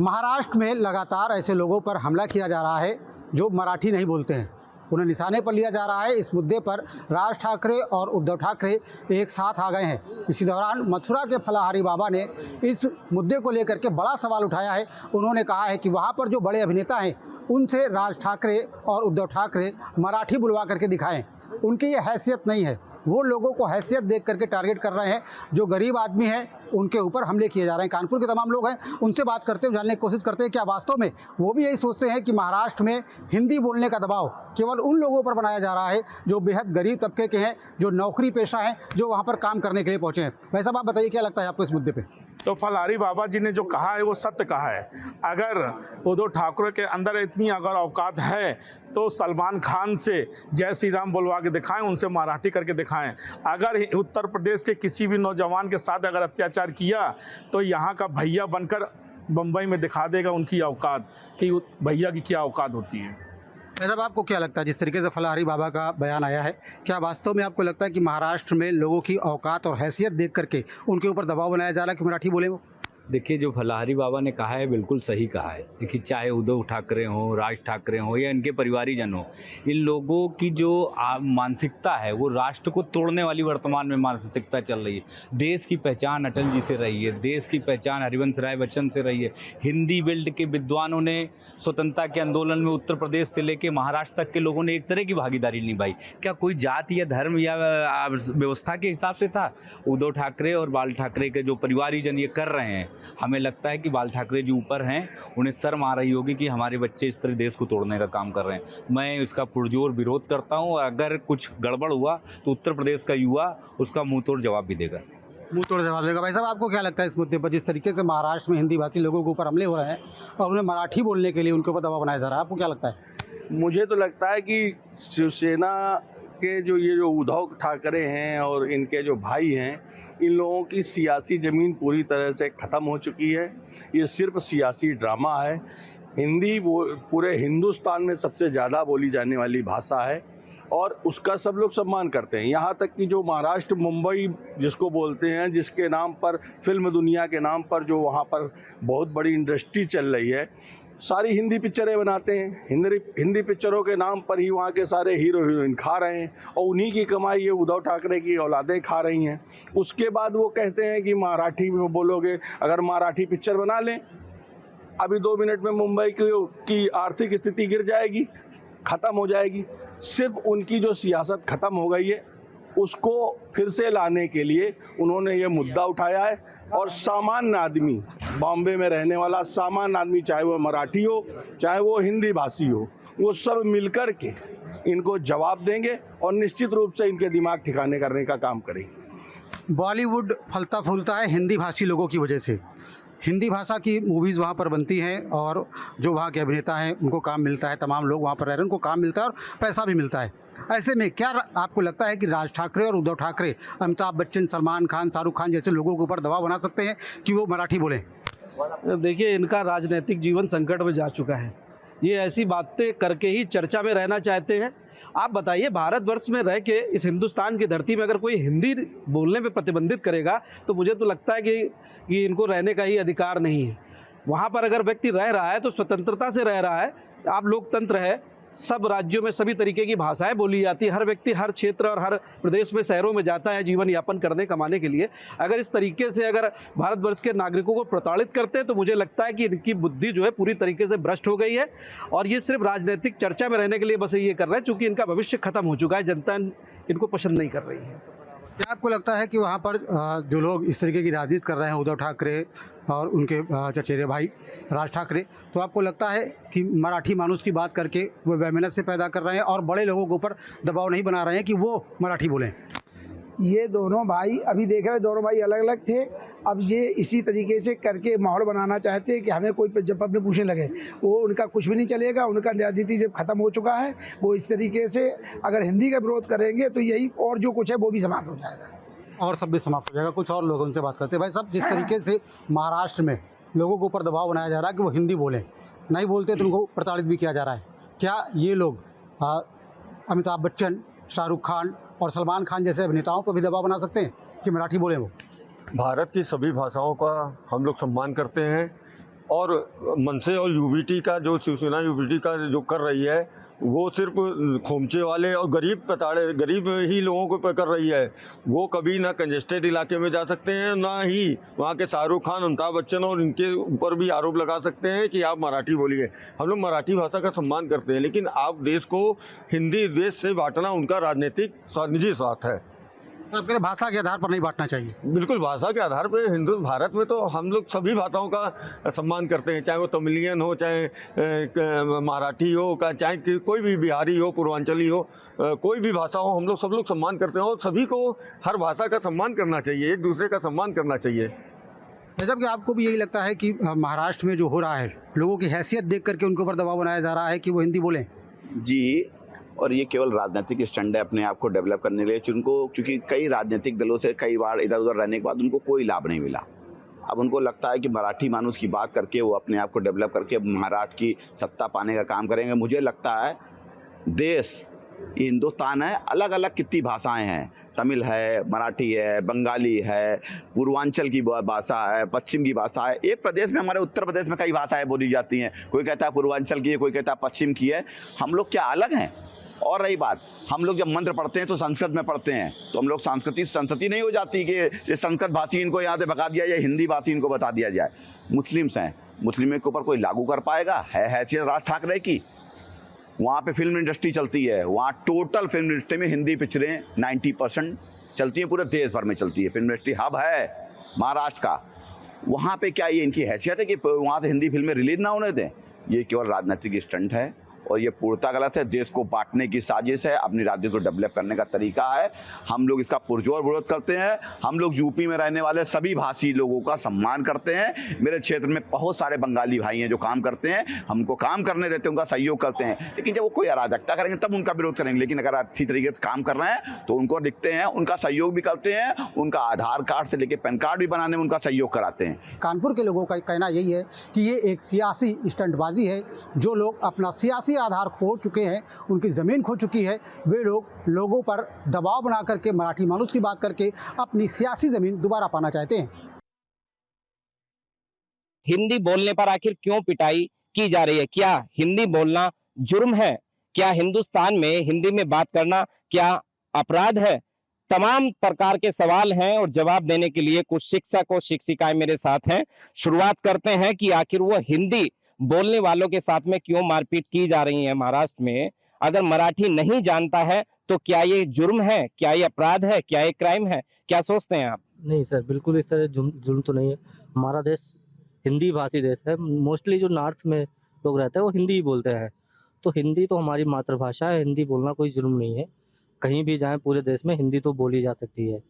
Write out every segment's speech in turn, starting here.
महाराष्ट्र में लगातार ऐसे लोगों पर हमला किया जा रहा है जो मराठी नहीं बोलते हैं। उन्हें निशाने पर लिया जा रहा है। इस मुद्दे पर राज ठाकरे और उद्धव ठाकरे एक साथ आ गए हैं। इसी दौरान मथुरा के फलाहारी बाबा ने इस मुद्दे को लेकर के बड़ा सवाल उठाया है। उन्होंने कहा है कि वहाँ पर जो बड़े अभिनेता हैं उनसे राज ठाकरे और उद्धव ठाकरे मराठी बुलवा करके दिखाएं। उनकी ये हैसियत नहीं है। वो लोगों को हैसियत देख करके टारगेट कर रहे हैं। जो गरीब आदमी हैं उनके ऊपर हमले किए जा रहे हैं। कानपुर के तमाम लोग हैं, उनसे बात करते हुए जानने की कोशिश करते हैं क्या वास्तव में वो भी यही सोचते हैं कि महाराष्ट्र में हिंदी बोलने का दबाव केवल उन लोगों पर बनाया जा रहा है जो बेहद गरीब तबके के हैं, जो नौकरी पेशा हैं, जो वहाँ पर काम करने के लिए पहुँचे हैं। भाई साहब, आप बताइए क्या लगता है आपको इस मुद्दे पर? तो फलाहारी बाबा जी ने जो कहा है वो सत्य कहा है। अगर उद्धव ठाकरे के अंदर इतनी अगर औकात है तो सलमान खान से जय श्री राम बुलवा के दिखाएं, उनसे मराठी करके दिखाएं। अगर उत्तर प्रदेश के किसी भी नौजवान के साथ अगर अत्याचार किया तो यहाँ का भैया बनकर बम्बई में दिखा देगा उनकी औकात कि भैया की क्या औकात होती है। साहब, आपको क्या लगता है जिस तरीके से फलाहारी बाबा का बयान आया है, क्या वास्तव में आपको लगता है कि महाराष्ट्र में लोगों की औकात और हैसियत देख करके उनके ऊपर दबाव बनाया जा रहा है कि मराठी बोले वो? देखिए, जो फलाहारी बाबा ने कहा है बिल्कुल सही कहा है। देखिए, चाहे उद्धव ठाकरे हों, राज ठाकरे हों या इनके परिवारीजन हों, इन लोगों की जो मानसिकता है वो राष्ट्र को तोड़ने वाली वर्तमान में मानसिकता चल रही है। देश की पहचान अटल जी से रही है, देश की पहचान हरिवंश राय बच्चन से रही है। हिंदी बेल्ट के विद्वानों ने स्वतंत्रता के आंदोलन में उत्तर प्रदेश से लेकर महाराष्ट्र तक के लोगों ने एक तरह की भागीदारी निभाई। क्या कोई जाति या धर्म या व्यवस्था के हिसाब से था? उद्धव ठाकरे और बाल ठाकरे के जो परिवारीजन ये कर रहे हैं, हमें लगता है कि बाल ठाकरे जी ऊपर हैं, उन्हें शर्म आ रही होगी कि हमारे बच्चे इस तरह देश को तोड़ने का काम कर रहे हैं। मैं इसका पुरजोर विरोध करता हूं। अगर कुछ गड़बड़ हुआ तो उत्तर प्रदेश का युवा उसका मुंह तोड़ जवाब भी देगा। मुंह तोड़ जवाब देगा। भाई साहब, आपको क्या लगता है इस मुद्दे पर जिस तरीके से महाराष्ट्र में हिंदी भाषी लोगों के ऊपर हमले हो रहे हैं और उन्हें मराठी बोलने के लिए उनके ऊपर दबाव बनाया जा रहा है, आपको क्या लगता है? मुझे तो लगता है कि शिवसेना के जो उद्धव ठाकरे हैं और इनके जो भाई हैं, इन लोगों की सियासी ज़मीन पूरी तरह से ख़त्म हो चुकी है। ये सिर्फ सियासी ड्रामा है। हिंदी वो पूरे हिंदुस्तान में सबसे ज़्यादा बोली जाने वाली भाषा है और उसका सब लोग सम्मान करते हैं। यहाँ तक कि जो महाराष्ट्र मुंबई जिसको बोलते हैं, जिसके नाम पर फिल्म दुनिया के नाम पर जो वहाँ पर बहुत बड़ी इंडस्ट्री चल रही है, सारी हिंदी पिक्चरें बनाते हैं। हिंदी पिक्चरों के नाम पर ही वहाँ के सारे हीरो हीरोइन खा रहे हैं और उन्हीं की कमाई ये उद्धव ठाकरे की औलादें खा रही हैं। उसके बाद वो कहते हैं कि मराठी में बोलोगे, अगर मराठी पिक्चर बना लें अभी 2 मिनट में मुंबई की आर्थिक स्थिति गिर जाएगी, ख़त्म हो जाएगी। सिर्फ उनकी जो सियासत ख़त्म हो गई है उसको फिर से लाने के लिए उन्होंने ये मुद्दा उठाया है। और सामान्य आदमी, बॉम्बे में रहने वाला सामान्य आदमी, चाहे वो मराठी हो चाहे वो हिंदी भाषी हो, वो सब मिलकर के इनको जवाब देंगे और निश्चित रूप से इनके दिमाग ठिकाने करने का काम करेंगे। बॉलीवुड फलता फूलता है हिंदी भाषी लोगों की वजह से। हिंदी भाषा की मूवीज़ वहाँ पर बनती हैं और जो वहाँ के अभिनेता हैं उनको काम मिलता है, तमाम लोग वहाँ पर रह रहे हैं उनको काम मिलता है और पैसा भी मिलता है। ऐसे में क्या आपको लगता है कि राज ठाकरे और उद्धव ठाकरे अमिताभ बच्चन, सलमान खान, शाहरुख खान जैसे लोगों के ऊपर दबाव बना सकते हैं कि वो मराठी बोलें? देखिए, इनका राजनीतिक जीवन संकट में जा चुका है। ये ऐसी बातें करके ही चर्चा में रहना चाहते हैं। आप बताइए, भारतवर्ष में रह के इस हिंदुस्तान की धरती में अगर कोई हिंदी बोलने पे प्रतिबंधित करेगा तो मुझे तो लगता है कि इनको रहने का ही अधिकार नहीं है। वहाँ पर अगर व्यक्ति रह रहा है तो स्वतंत्रता से रह रहा है। आप लोकतंत्र है, सब राज्यों में सभी तरीके की भाषाएं बोली जाती है। हर व्यक्ति हर क्षेत्र और हर प्रदेश में, शहरों में जाता है जीवन यापन करने, कमाने के लिए। अगर इस तरीके से अगर भारतवर्ष के नागरिकों को प्रताड़ित करते हैं तो मुझे लगता है कि इनकी बुद्धि जो है पूरी तरीके से भ्रष्ट हो गई है और ये सिर्फ राजनीतिक चर्चा में रहने के लिए बस ये कर रहे हैं, चूँकि इनका भविष्य खत्म हो चुका है। जनता इनको पसंद नहीं कर रही है। क्या आपको लगता है कि वहाँ पर जो लोग इस तरीके की राजनीति कर रहे हैं, उद्धव ठाकरे और उनके चचेरे भाई राज ठाकरे, तो आपको लगता है कि मराठी मानुस की बात करके वो बेमेहनत से पैदा कर रहे हैं और बड़े लोगों के ऊपर दबाव नहीं बना रहे हैं कि वो मराठी बोलें? ये दोनों भाई अभी देख रहे हैं, दोनों भाई अलग अलग थे। अब ये इसी तरीके से करके माहौल बनाना चाहते हैं कि हमें कोई जब अपने पूछने लगे, वो उनका कुछ भी नहीं चलेगा। उनका राजनीति जब ख़त्म हो चुका है, वो इस तरीके से अगर हिंदी का विरोध करेंगे तो यही और जो कुछ है वो भी समाप्त हो जाएगा और सब भी समाप्त हो जाएगा। कुछ और लोग उनसे बात करते हैं। भाई साहब, जिस तरीके से महाराष्ट्र में लोगों के ऊपर दबाव बनाया जा रहा है कि वो हिंदी बोलें, नहीं बोलते तो उनको प्रताड़ित भी किया जा रहा है, क्या ये लोग अमिताभ बच्चन, शाहरुख खान और सलमान खान जैसे अभिनेताओं पर भी दबाव बना सकते हैं कि मराठी बोलें वो? भारत की सभी भाषाओं का हम लोग सम्मान करते हैं। और मनसे और यूबीटी का जो शिवसेना यूबीटी का जो कर रही है वो सिर्फ खोमचे वाले और गरीब ही लोगों को कर रही है। वो कभी ना कंजेस्टेड इलाके में जा सकते हैं, ना ही वहाँ के शाहरुख खान, अमिताभ बच्चन और इनके ऊपर भी आरोप लगा सकते हैं कि आप मराठी बोलिए। हम लोग मराठी भाषा का सम्मान करते हैं, लेकिन आप देश को हिंदी देश से बांटना उनका राजनीतिक निजी स्वार्थ है। आपके लिए भाषा के आधार पर नहीं बांटना चाहिए। बिल्कुल, भाषा के आधार पे हिंदू भारत में तो हम लोग सभी भाषाओं का सम्मान करते हैं, चाहे वो तमिलियन हो, चाहे मराठी हो, चाहे कोई भी बिहारी हो, पूर्वांचली हो, कोई भी भाषा हो, हम लोग सब लोग सम्मान करते हैं और सभी को हर भाषा का सम्मान करना चाहिए, एक दूसरे का सम्मान करना चाहिए। जब कि आपको भी यही लगता है कि महाराष्ट्र में जो हो रहा है, लोगों की हैसियत देख करके उनके ऊपर दबाव बनाया जा रहा है कि वो हिंदी बोलें? जी, और ये केवल राजनीतिक स्टंट है अपने आप को डेवलप करने के लिए, क्योंकि कई राजनीतिक दलों से कई बार इधर उधर रहने के बाद उनको कोई लाभ नहीं मिला। अब उनको लगता है कि मराठी मानुस की बात करके वो अपने आप को डेवलप करके महाराष्ट्र की सत्ता पाने का काम करेंगे। मुझे लगता है देश हिंदुस्तान है, अलग अलग कितनी भाषाएं हैं, तमिल है, मराठी है, बंगाली है, पूर्वांचल की भाषा है, पश्चिम की भाषा है। एक प्रदेश में, हमारे उत्तर प्रदेश में कई भाषाएं बोली जाती हैं, कोई कहता है पूर्वांचल की है, कोई कहता है पश्चिम की है। हम लोग क्या अलग हैं? और रही बात, हम लोग जब मंत्र पढ़ते हैं तो संस्कृत में पढ़ते हैं, तो हम लोग संस्कृति नहीं हो जाती कि ये संस्कृत भाषी इनको यहाँ से भगा दिया जाए, हिंदी भाषी इनको बता दिया जाए। मुस्लिम्स हैं, मुस्लिम के ऊपर कोई लागू कर पाएगा? है हैसियत राज ठाकरे की? वहाँ पे फिल्म इंडस्ट्री चलती है, वहाँ टोटल फिल्म इंडस्ट्री में हिंदी पिक्चरें 90% चलती हैं, पूरे देश भर में चलती है। फिल्म इंडस्ट्री हब है महाराष्ट्र का। वहाँ पे क्या ये इनकी हैसियत है कि वहाँ से हिंदी फिल्में रिलीज ना होने दें? ये केवल राजनीतिक स्टंट है और ये पूर्णतः गलत है। देश को बांटने की साजिश है, अपनी राज्य को डेवलप करने का तरीका है। हम लोग इसका पुरजोर विरोध करते हैं। हम लोग यूपी में रहने वाले सभी भाषी लोगों का सम्मान करते हैं। मेरे क्षेत्र में बहुत सारे बंगाली भाई हैं जो काम करते हैं, हमको काम करने देते हैं, उनका सहयोग करते हैं। लेकिन जब वो कोई अराजकता करेंगे तब उनका विरोध करेंगे। लेकिन अगर अच्छी तरीके से काम कर रहे हैं तो उनको दिखते हैं, उनका सहयोग भी करते हैं, उनका आधार कार्ड से लेकर पैन कार्ड भी बनाने में उनका सहयोग कराते हैं। कानपुर के लोगों का कहना यही है कि ये एक सियासी स्टंटबाजी है। जो लोग अपना सियासी आधार खो चुके हैं, उनकी ज़मीन खो चुकी है, वे लोग लोगों पर दबाव बना करके मराठी मानुस की बात करके अपनी सियासी ज़मीन दोबारा पाना चाहते हैं। हिंदी बोलने पर आखिर क्यों पिटाई की जा रही है? क्या हिंदी बोलना जुर्म है? क्या हिंदुस्तान में हिंदी में बात करना क्या अपराध है? तमाम प्रकार के सवाल हैं और जवाब देने के लिए कुछ शिक्षक और शिक्षिकाएं मेरे साथ हैं। शुरुआत करते हैं कि आखिर वो हिंदी बोलने वालों के साथ में क्यों मारपीट की जा रही है महाराष्ट्र में। अगर मराठी नहीं जानता है तो क्या ये जुर्म है, क्या ये अपराध है, क्या ये क्राइम है? क्या सोचते हैं आप? नहीं सर, बिल्कुल इस तरह जुर्म तो नहीं है। हमारा देश हिंदी भाषी देश है। मोस्टली जो नॉर्थ में लोग रहते हैं वो हिंदी ही बोलते हैं, तो हिंदी तो हमारी मातृभाषा है। हिंदी बोलना कोई जुर्म नहीं है। कहीं भी जाएं पूरे देश में हिंदी तो बोली जा सकती है।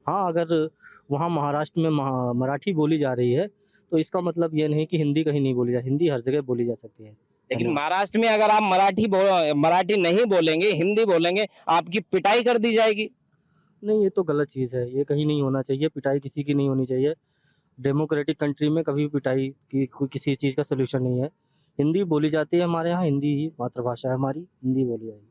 हाँ, अगर वहाँ महाराष्ट्र में मराठी बोली जा रही है तो इसका मतलब ये नहीं कि हिंदी कहीं नहीं बोली जा, हिंदी हर जगह बोली जा सकती है। लेकिन महाराष्ट्र में अगर आप मराठी नहीं बोलेंगे, हिंदी बोलेंगे, आपकी पिटाई कर दी जाएगी। नहीं, ये तो गलत चीज़ है, ये कहीं नहीं होना चाहिए। पिटाई किसी की नहीं होनी चाहिए। डेमोक्रेटिक कंट्री में कभी भी पिटाई की किसी चीज़ का सोल्यूशन नहीं है। हिंदी बोली जाती है हमारे यहाँ, हिंदी ही मातृभाषा है हमारी, हिंदी बोली जाएगी।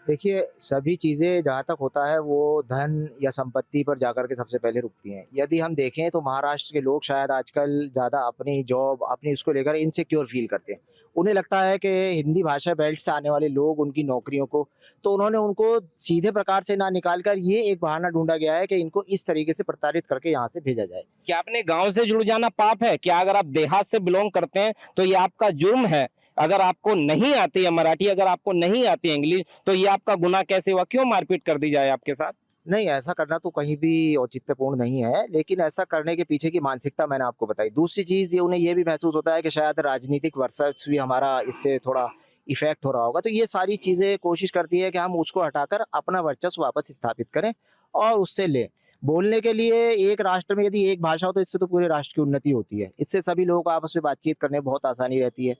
देखिए, सभी चीज़ें जहाँ तक होता है वो धन या संपत्ति पर जाकर के सबसे पहले रुकती हैं। यदि हम देखें तो महाराष्ट्र के लोग शायद आजकल ज़्यादा अपनी जॉब, अपनी उसको लेकर इनसिक्योर फील करते हैं। उन्हें लगता है कि हिंदी भाषा बेल्ट से आने वाले लोग उनकी नौकरियों को, तो उन्होंने उनको सीधे प्रकार से ना निकाल कर ये एक बहाना ढूंढा गया है कि इनको इस तरीके से प्रताड़ित करके यहाँ से भेजा जाए। क्या अपने गाँव से जुड़ जाना पाप है? क्या अगर आप देहात से बिलोंग करते हैं तो ये आपका जुर्म है? अगर आपको नहीं आती है मराठी, अगर आपको नहीं आती है इंग्लिश, तो ये आपका गुनाह कैसे हुआ? क्यों मारपीट कर दी जाए आपके साथ? नहीं, ऐसा करना तो कहीं भी औचित्यपूर्ण नहीं है, लेकिन ऐसा करने के पीछे की मानसिकता मैंने आपको बताई। दूसरी चीज़ ये, उन्हें ये भी महसूस होता है कि शायद राजनीतिक वर्चस्व भी हमारा इससे थोड़ा इफेक्ट हो रहा होगा। तो ये सारी चीज़ें कोशिश करती है कि हम उसको हटाकर अपना वर्चस्व वापस स्थापित करें और उससे लें। बोलने के लिए एक राष्ट्र में यदि एक भाषा हो तो इससे तो पूरे राष्ट्र की उन्नति होती है। इससे सभी लोगों को आपस में बातचीत करने में बहुत आसानी रहती है।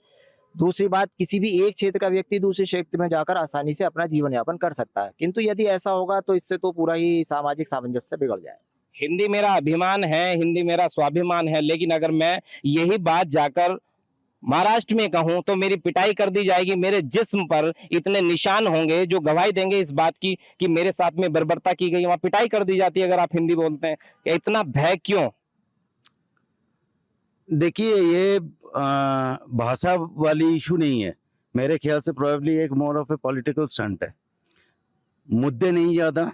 दूसरी बात, किसी भी एक क्षेत्र का व्यक्ति दूसरे क्षेत्र में जाकर आसानी से अपना जीवन यापन कर सकता है। किंतु यदि ऐसा होगा तो इससे तो पूरा ही सामाजिक सामंजस्य बिगड़ जाए। हिंदी मेरा अभिमान है, हिंदी मेरा स्वाभिमान है, लेकिन अगर मैं यही बात जाकर महाराष्ट्र में कहूं तो मेरी पिटाई कर दी जाएगी। मेरे जिस्म पर इतने निशान होंगे जो गवाही देंगे इस बात की कि मेरे साथ में बर्बरता की गई। वहां पिटाई कर दी जाती है अगर आप हिंदी बोलते हैं। इतना भय क्यों? देखिए ये भाषा वाली इशू नहीं है, मेरे ख्याल से प्रोबेबली एक more of A political stunt है। मुद्दे नहीं ज़्यादा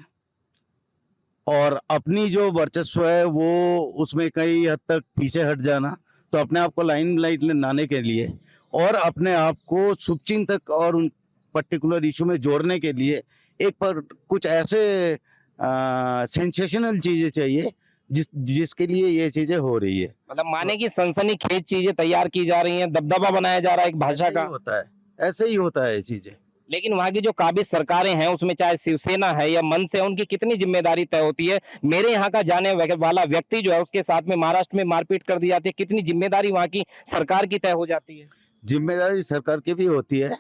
और अपनी जो वर्चस्व है वो उसमें कई हद तक पीछे हट जाना, तो अपने आप को लाइमलाइट में लाने के लिए और अपने आप को शुभचिंतक और उन पर्टिकुलर इशू में जोड़ने के लिए एक पर कुछ ऐसे सेंसेशनल चीजें चाहिए जिसके लिए ये चीजें हो रही है। मतलब माने की सनसनीखेज चीजें तैयार की जा रही हैं, दबदबा बनाया जा रहा है एक भाषा का। होता है, ऐसे ही होता है ये चीजें। लेकिन वहाँ की जो काबिज सरकारें हैं उसमें चाहे शिवसेना है या मन से, उनकी कितनी जिम्मेदारी तय होती है? मेरे यहाँ का जाने वाला व्यक्ति जो है उसके साथ में महाराष्ट्र में मारपीट कर दी जाती है, कितनी जिम्मेदारी वहाँ की सरकार की तय हो जाती है? जिम्मेदारी सरकार की भी होती है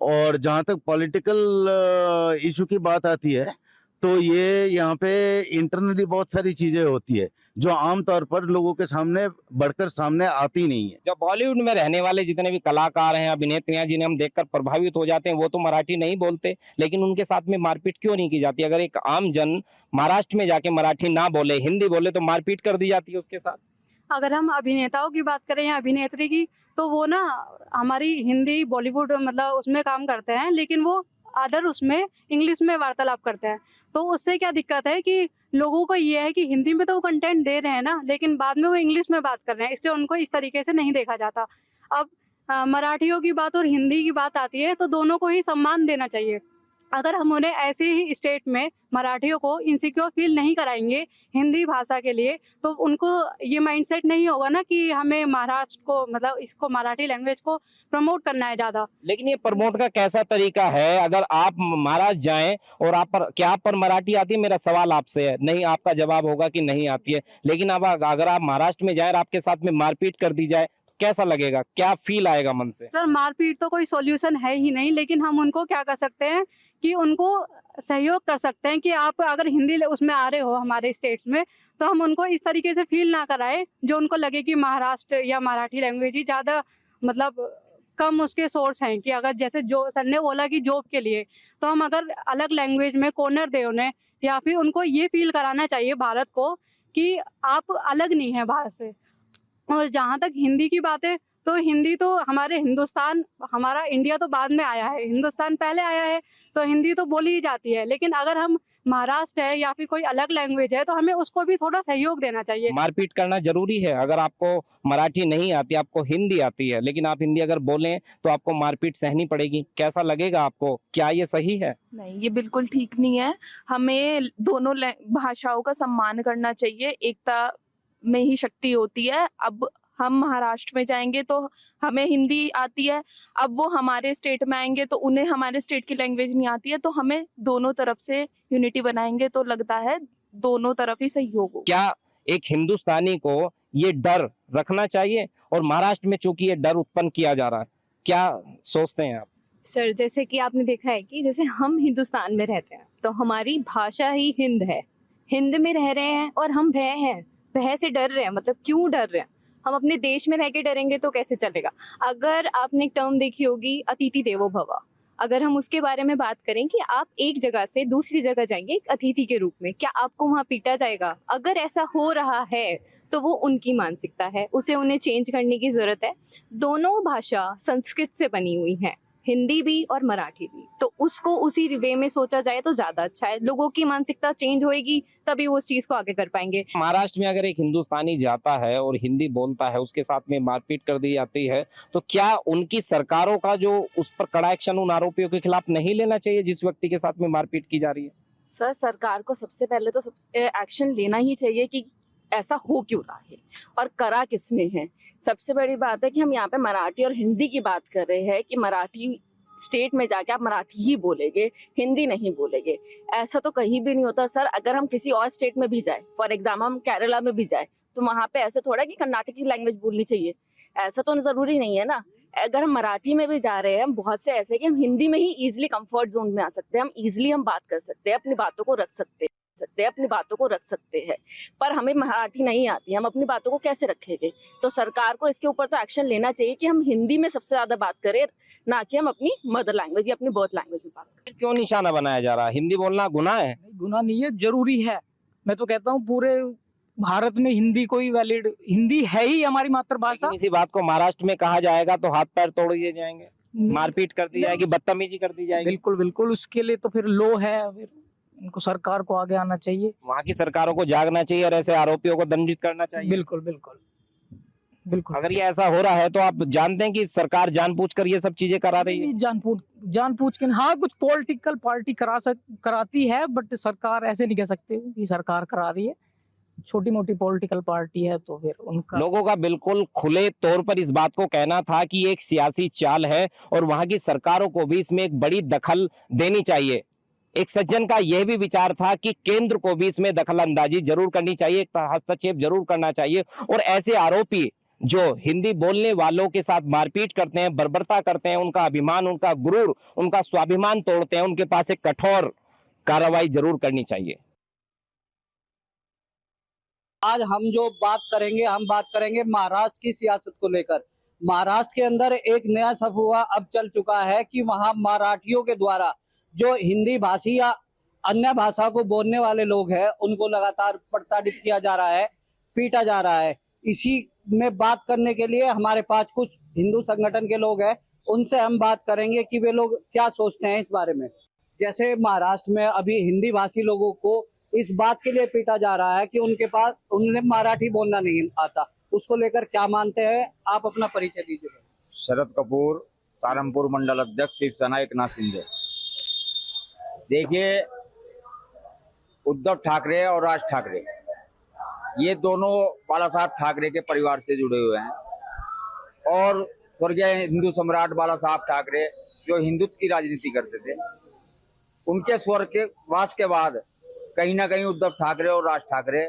और जहाँ तक पॉलिटिकल इशू की बात आती है तो ये यहाँ पे इंटरनली बहुत सारी चीजें होती है जो आमतौर पर लोगों के सामने बढ़कर सामने आती नहीं है। जो बॉलीवुड में रहने वाले जितने भी कलाकार हैं, अभिनेत्रियां जिन्हें हम देखकर प्रभावित हो जाते हैं, वो तो मराठी नहीं बोलते, लेकिन उनके साथ में मारपीट क्यों नहीं की जाती? अगर एक आम जन महाराष्ट्र में जाके मराठी ना बोले, हिंदी बोले, तो मारपीट कर दी जाती है उसके साथ। अगर हम अभिनेताओं की बात करें या अभिनेत्री की, तो वो ना हमारी हिंदी बॉलीवुड मतलब उसमें काम करते हैं, लेकिन वो अदर उसमें इंग्लिश में वार्तालाप करते हैं। तो उससे क्या दिक्कत है कि लोगों को ये है कि हिंदी में तो वो कंटेंट दे रहे हैं ना, लेकिन बाद में वो इंग्लिश में बात कर रहे हैं, इसलिए उनको इस तरीके से नहीं देखा जाता। अब मराठियों की बात और हिंदी की बात आती है तो दोनों को ही सम्मान देना चाहिए। अगर हम उन्हें ऐसे ही स्टेट में मराठियों को इनसिक्योर फील नहीं कराएंगे हिंदी भाषा के लिए, तो उनको ये माइंडसेट नहीं होगा ना कि हमें महाराष्ट्र को मतलब इसको मराठी लैंग्वेज को प्रमोट करना है ज़्यादा। लेकिन ये प्रमोट का कैसा तरीका है? अगर आप महाराष्ट्र जाएं और आप पर मराठी आती है? मेरा सवाल आपसे है, नहीं, आपका जवाब होगा कि नहीं आती है। लेकिन अब अगर आप महाराष्ट्र में जाए और आपके साथ में मारपीट कर दी जाए, कैसा लगेगा? क्या फील आएगा मन से? सर, मारपीट तो कोई सॉल्यूशन है ही नहीं, लेकिन हम उनको क्या कर सकते हैं कि उनको सहयोग कर सकते हैं कि आप अगर हिंदी उसमें आ रहे हो हमारे स्टेट्स में, तो हम उनको इस तरीके से फील ना कराएं जो उनको लगे कि महाराष्ट्र या मराठी लैंग्वेज ही ज़्यादा मतलब कम उसके सोर्स हैं। कि अगर जैसे जो सर ने बोला कि जॉब के लिए, तो हम अगर अलग लैंग्वेज में कॉर्नर दें उन्हें, या फिर उनको ये फील कराना चाहिए भारत को कि आप अलग नहीं है भारत से। और जहाँ तक हिंदी की बात है, तो हिंदी तो हमारे हिंदुस्तान, हमारा इंडिया तो बाद में आया है, हिंदुस्तान पहले आया है, तो हिंदी तो बोली ही जाती है। लेकिन अगर हम महाराष्ट्र है या फिर कोई अलग लैंग्वेज है, तो हमें उसको भी थोड़ा सहयोग देना चाहिए। मारपीट करना जरूरी है? अगर आपको मराठी नहीं आती, आपको हिंदी आती है, लेकिन आप हिंदी अगर बोलें तो आपको मारपीट सहनी पड़ेगी, कैसा लगेगा आपको? क्या ये सही है? नहीं, ये बिल्कुल ठीक नहीं है। हमें दोनों भाषाओं का सम्मान करना चाहिए, एकता में ही शक्ति होती है। अब हम महाराष्ट्र में जाएंगे तो हमें हिंदी आती है, अब वो हमारे स्टेट में आएंगे तो उन्हें हमारे स्टेट की लैंग्वेज नहीं आती है, तो हमें दोनों तरफ से यूनिटी बनाएंगे तो लगता है दोनों तरफ ही सहयोग हो। क्या एक हिंदुस्तानी को ये डर रखना चाहिए? और महाराष्ट्र में चूंकि ये डर उत्पन्न किया जा रहा है, क्या सोचते हैं आप? सर, जैसे कि आपने देखा है कि जैसे हम हिंदुस्तान में रहते हैं तो हमारी भाषा ही हिंद है, हिंद में रह रहे हैं और हम भय हैं, भय से डर रहे हैं। मतलब क्यों डर रहे हैं? हम अपने देश में रह के डरेंगे तो कैसे चलेगा? अगर आपने एक टर्म देखी होगी, अतिथि देवो भव, अगर हम उसके बारे में बात करें कि आप एक जगह से दूसरी जगह जाएंगे एक अतिथि के रूप में, क्या आपको वहाँ पीटा जाएगा? अगर ऐसा हो रहा है तो वो उनकी मानसिकता है, उसे उन्हें चेंज करने की जरूरत है। दोनों भाषा संस्कृत से बनी हुई है, हिंदी भी और मराठी भी, तो उसको उसी वे में सोचा जाए तो ज्यादा अच्छा है। लोगों की मानसिकता चेंज होएगी तभी वो उस चीज को आगे कर पाएंगे। महाराष्ट्र में अगर एक हिंदुस्तानी जाता है और हिंदी बोलता है, उसके साथ में मारपीट कर दी जाती है, तो क्या उनकी सरकारों का जो उस पर कड़ा एक्शन उन आरोपियों के खिलाफ नहीं लेना चाहिए जिस व्यक्ति के साथ में मारपीट की जा रही है? सर, सरकार को सबसे पहले तो एक्शन लेना ही चाहिए कि ऐसा हो क्यों रहा है और करा किसने है। सबसे बड़ी बात है कि हम यहाँ पे मराठी और हिंदी की बात कर रहे हैं कि मराठी स्टेट में जाके आप मराठी ही बोलेंगे, हिंदी नहीं बोलेंगे, ऐसा तो कहीं भी नहीं होता सर। अगर हम किसी और स्टेट में भी जाए, फॉर एग्जाम्पल हम केरला में भी जाए, तो वहाँ पे ऐसे थोड़ा कि कर्नाटकी लैंग्वेज बोलनी चाहिए, ऐसा तो जरूरी नहीं है ना। अगर हम मराठी में भी जा रहे हैं, बहुत से ऐसे कि हम हिंदी में ही इजिली कंफर्ट जोन में आ सकते हैं, हम इजिली हम बात कर सकते हैं, अपनी बातों को रख सकते हैं, पर हमें मराठी नहीं आती, हम अपनी बातों को कैसे रखेंगे? तो सरकार को इसके ऊपर तो एक्शन लेना चाहिए कि हम हिंदी में सबसे ज्यादा बात करें, ना कि हम अपनी मदर लैंग्वेज या अपनी बर्थ लैंग्वेज में बात करें। क्यों निशाना बनाया जा रहा है? हिंदी बोलना गुनाह है? गुनाह नहीं है, जरूरी है। मैं तो कहता हूँ पूरे भारत में हिंदी कोई वैलिड, हिंदी है ही हमारी मातृभाषा। इसी बात को महाराष्ट्र में कहा जाएगा तो हाथ पैर तोड़ दिए जाएंगे, मारपीट कर दी जाएगी, बदतमीजी कर दी जाएगी। बिल्कुल बिल्कुल, उसके लिए तो फिर लो है, फिर इनको सरकार को आगे आना चाहिए, वहाँ की सरकारों को जागना चाहिए और ऐसे आरोपियों को दंडित करना चाहिए। बिल्कुल बिल्कुल बिल्कुल। अगर ये ऐसा हो रहा है तो आप जानते हैं कि सरकार जानबूझकर ये सब चीजें करा रही है। जानबूझ के हाँ, कुछ पॉलिटिकल पार्टी कराती है, बट सरकार ऐसे नहीं कह सकते कि सरकार करा रही है, छोटी मोटी पॉलिटिकल पार्टी है तो फिर उनका। लोगों का बिल्कुल खुले तौर पर इस बात को कहना था कि ये एक सियासी चाल है और वहां की सरकारों को भी इसमें एक बड़ी दखल देनी चाहिए। एक सज्जन का यह भी विचार था कि केंद्र को भी इसमें दखल अंदाजी जरूर करनी चाहिए, हस्तक्षेप जरूर करना चाहिए और ऐसे आरोपी जो हिंदी बोलने वालों के साथ मारपीट करते हैं, बर्बरता करते हैं, उनका अभिमान, उनका गुरूर, उनका स्वाभिमान तोड़ते हैं, उनके पास एक कठोर कार्रवाई जरूर करनी चाहिए। आज हम जो बात करेंगे, हम बात करेंगे महाराष्ट्र की सियासत को लेकर। महाराष्ट्र के अंदर एक नया सफुआ अब चल चुका है कि वहां मराठियों के द्वारा जो हिंदी भाषी या अन्य भाषा को बोलने वाले लोग हैं उनको लगातार प्रताड़ित किया जा रहा है, पीटा जा रहा है। इसी में बात करने के लिए हमारे पास कुछ हिंदू संगठन के लोग हैं, उनसे हम बात करेंगे कि वे लोग क्या सोचते हैं इस बारे में। जैसे महाराष्ट्र में अभी हिंदी भाषी लोगों को इस बात के लिए पीटा जा रहा है कि उन्हें मराठी बोलना नहीं आता, उसको लेकर क्या मानते हैं, आप अपना परिचय दीजिए। शरद कपूर, सहारनपुर मंडल अध्यक्ष, शिवसेना, एकनाथ शिंदे। देखिए, उद्धव ठाकरे और राज ठाकरे ये दोनों बाला साहब ठाकरे के परिवार से जुड़े हुए हैं और स्वर्गीय हिंदू सम्राट बाला साहब ठाकरे जो हिंदुत्व की राजनीति करते थे, उनके स्वर्गवास के बाद कहीं ना कहीं उद्धव ठाकरे और राज ठाकरे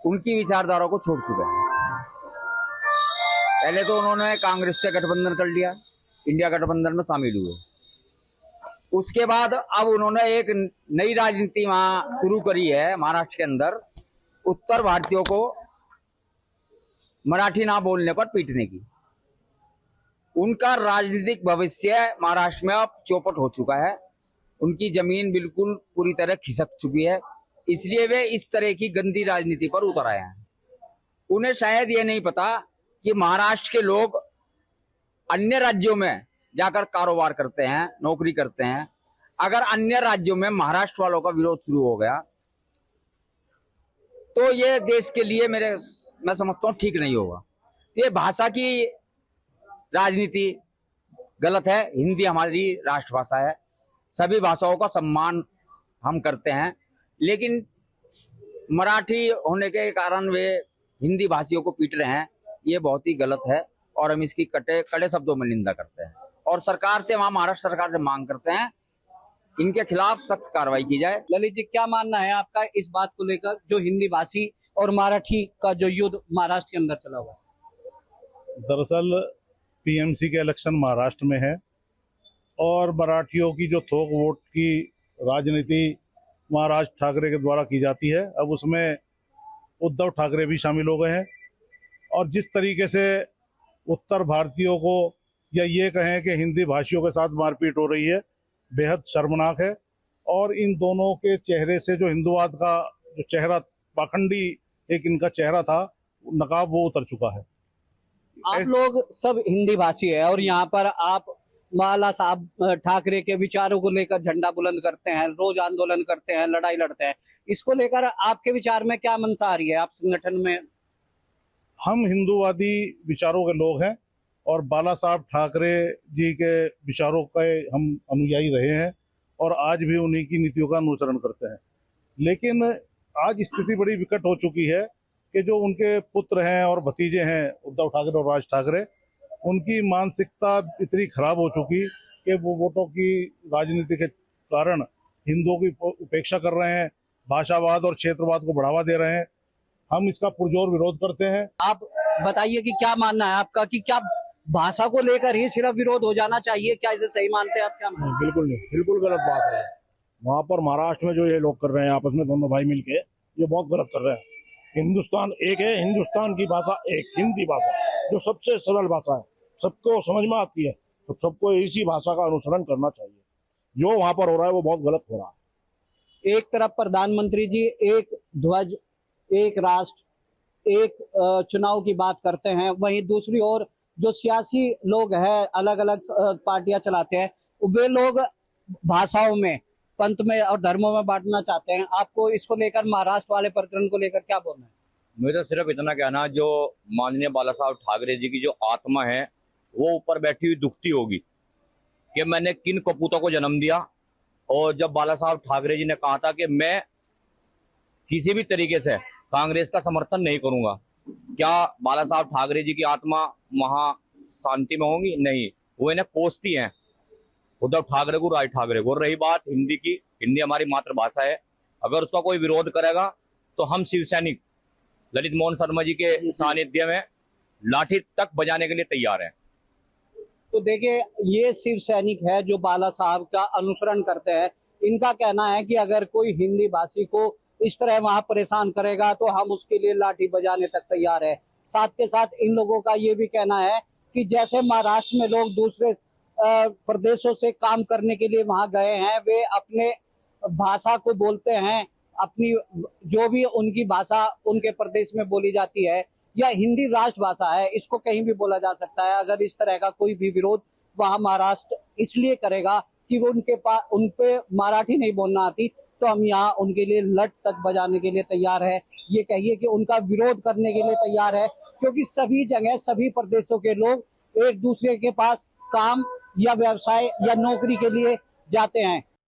उनकी विचारधारा को छोड़ चुके हैं। पहले तो उन्होंने कांग्रेस से गठबंधन कर लिया, इंडिया गठबंधन में शामिल हुए। उसके बाद अब उन्होंने एक नई राजनीति वहां शुरू करी है महाराष्ट्र के अंदर, उत्तर भारतीयों को मराठी ना बोलने पर पीटने की। उनका राजनीतिक भविष्य महाराष्ट्र में अब चौपट हो चुका है, उनकी जमीन बिल्कुल पूरी तरह खिसक चुकी है, इसलिए वे इस तरह की गंदी राजनीति पर उतर आए हैं। उन्हें शायद ये नहीं पता कि महाराष्ट्र के लोग अन्य राज्यों में जाकर कारोबार करते हैं, नौकरी करते हैं। अगर अन्य राज्यों में महाराष्ट्र वालों का विरोध शुरू हो गया तो ये देश के लिए मैं समझता हूँ ठीक नहीं होगा। ये भाषा की राजनीति गलत है। हिंदी हमारी राष्ट्रभाषा है, सभी भाषाओं का सम्मान हम करते हैं, लेकिन मराठी होने के कारण वे हिंदी भाषियों को पीट रहे हैं, ये बहुत ही गलत है और हम इसकी कड़े शब्दों में निंदा करते हैं और सरकार से, वहां महाराष्ट्र सरकार से मांग करते हैं इनके खिलाफ सख्त कार्रवाई की जाए। ललित जी, क्या मानना है आपका इस बात को लेकर जो हिंदी भाषी और मराठी का जो युद्ध महाराष्ट्र के अंदर चला हुआ है? दरअसल पीएमसी के इलेक्शन महाराष्ट्र में है और मराठियों की जो थोक वोट की राजनीति महाराज ठाकरे के द्वारा की जाती है, अब उसमें उद्धव ठाकरे भी शामिल हो गए हैं और जिस तरीके से उत्तर भारतीयों को या ये कहें कि हिंदी भाषियों के साथ मारपीट हो रही है, बेहद शर्मनाक है। और इन दोनों के चेहरे से जो हिंदुवाद का जो चेहरा, पाखंडी एक इनका चेहरा था, नकाब वो उतर चुका है। आप लोग सब हिंदी भाषी है और यहाँ पर आप बाला साहब ठाकरे के विचारों को लेकर झंडा बुलंद करते हैं, रोज आंदोलन करते हैं, लड़ाई लड़ते हैं, इसको लेकर आपके विचार में क्या मंशा आ रही है आप संगठन में? हम हिंदूवादी विचारों के लोग हैं और बाला साहब ठाकरे जी के विचारों के हम अनुयायी रहे हैं और आज भी उन्हीं की नीतियों का अनुसरण करते हैं। लेकिन आज स्थिति बड़ी विकट हो चुकी है कि जो उनके पुत्र हैं और भतीजे हैं उद्धव ठाकरे और राज ठाकरे, उनकी मानसिकता इतनी खराब हो चुकी कि वो वोटों की राजनीति के कारण हिंदुओं की उपेक्षा कर रहे हैं, भाषावाद और क्षेत्रवाद को बढ़ावा दे रहे हैं। हम इसका पुरजोर विरोध करते हैं। आप बताइए कि क्या मानना है आपका, कि क्या भाषा को लेकर ही सिर्फ विरोध हो जाना चाहिए, क्या इसे सही मानते हैं आप? क्या मानते हैं? बिल्कुल नहीं, बिल्कुल गलत बात है। वहाँ पर महाराष्ट्र में जो ये लोग कर रहे हैं आपस में दोनों भाई मिलके, ये बहुत गलत कर रहे हैं। हिंदुस्तान एक है, हिंदुस्तान की भाषा एक, हिंदी भाषा जो सबसे सरल भाषा है, सबको समझ में आती है, तो सबको इसी भाषा का अनुसरण करना चाहिए। जो वहाँ पर हो रहा है वो बहुत गलत हो रहा है। एक तरफ प्रधानमंत्री जी एक ध्वज, एक राष्ट्र, एक चुनाव की बात करते हैं, वहीं दूसरी ओर जो सियासी लोग हैं, अलग अलग पार्टियां चलाते हैं, वे लोग भाषाओं में, पंथ में और धर्मों में बांटना चाहते हैं। आपको इसको लेकर, महाराष्ट्र वाले प्रकरण को लेकर क्या बोलना है? मुझे तो सिर्फ इतना कहना, जो माननीय बाला साहब ठाकरे जी की जो आत्मा है वो ऊपर बैठी हुई दुखती होगी कि मैंने किन कपूतों को जन्म दिया। और जब बाला साहब ठाकरे जी ने कहा था कि मैं किसी भी तरीके से कांग्रेस का समर्थन नहीं करूंगा, क्या बाला साहब ठाकरे जी की आत्मा वहां शांति में होंगी? नहीं, वो इन्हें कोसती हैं, उद्धव ठाकरे को, राज ठाकरे को। और रही बात हिंदी की, हिंदी हमारी मातृभाषा है, अगर उसका कोई विरोध करेगा तो हम शिव सैनिक ललित मोहन शर्मा जी के सानिध्य में लाठी तक बजाने के लिए तैयार हैं। तो देखिए, ये शिव सैनिक है जो बाला साहब का अनुसरण करते हैं। इनका कहना है कि अगर कोई हिंदी भाषी को इस तरह वहां परेशान करेगा तो हम उसके लिए लाठी बजाने तक तैयार है। साथ के साथ इन लोगों का ये भी कहना है कि जैसे महाराष्ट्र में लोग दूसरे प्रदेशों से काम करने के लिए वहां गए हैं, वे अपने भाषा को बोलते हैं, अपनी जो भी उनकी भाषा उनके प्रदेश में बोली जाती है, या हिंदी राष्ट्रभाषा है, इसको कहीं भी बोला जा सकता है। अगर इस तरह का कोई भी विरोध वहां महाराष्ट्र इसलिए करेगा कि वो उन पे मराठी नहीं बोलना आती, तो हम यहाँ उनके लिए लट तक बजाने के लिए तैयार है। ये कहिए कि उनका विरोध करने के लिए तैयार है, क्योंकि सभी जगह, सभी प्रदेशों के लोग एक दूसरे के पास काम या व्यवसाय या नौकरी के लिए जाते हैं।